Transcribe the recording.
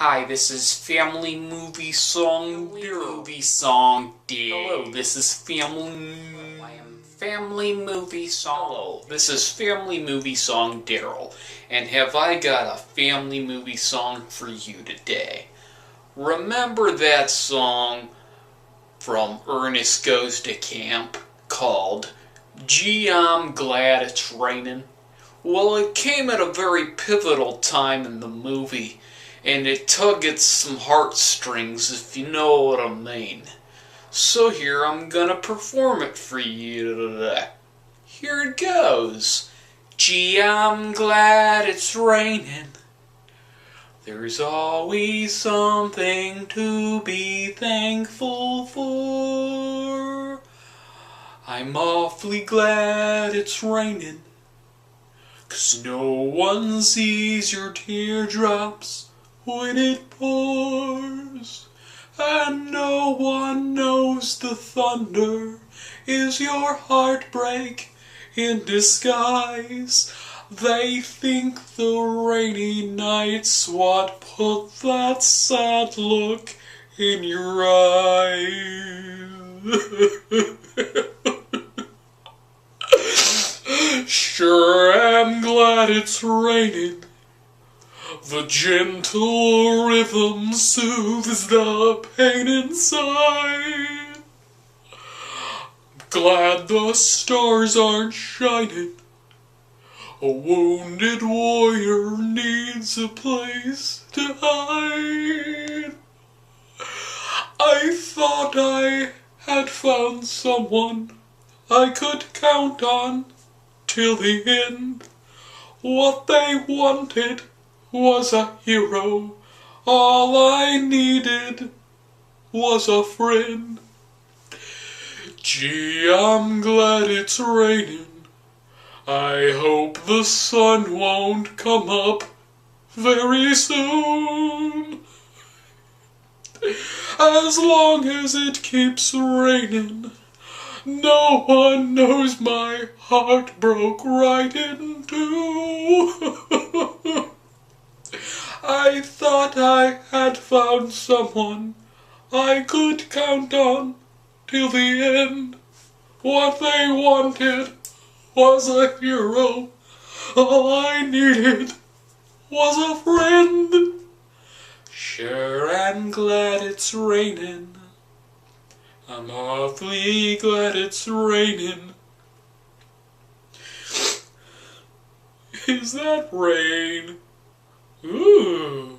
Hi, this is Family Movie Song Darrell. Movie Song Darrell. Hello, this is Family Movie Song. Hello, this is Family Movie Song Darrell. And have I got a family movie song for you today? Remember that song from Ernest Goes to Camp called Gee, I'm Glad It's Raining? Well, it came at a very pivotal time in the movie, and it tugged at some heartstrings, if you know what I mean. So here I'm gonna perform it for you today. Here it goes. Gee, I'm glad it's raining. There's always something to be thankful for. I'm awfully glad it's raining, 'cause no one sees your teardrops when it pours, and no one knows the thunder is your heartbreak in disguise. They think the rainy night's what put that sad look in your eyes. Sure am glad it's raining. The gentle rhythm soothes the pain inside. Glad the stars aren't shining. A wounded warrior needs a place to hide. I thought I had found someone I could count on till the end. What they wanted was a hero. All I needed was a friend. Gee, I'm glad it's raining. I hope the sun won't come up very soon. As long as it keeps raining, no one knows my heart broke right in two. I thought I had found someone I could count on till the end. What they wanted was a hero. All I needed was a friend. Sure am glad it's raining. I'm awfully glad it's raining. Is that rain? Ooh.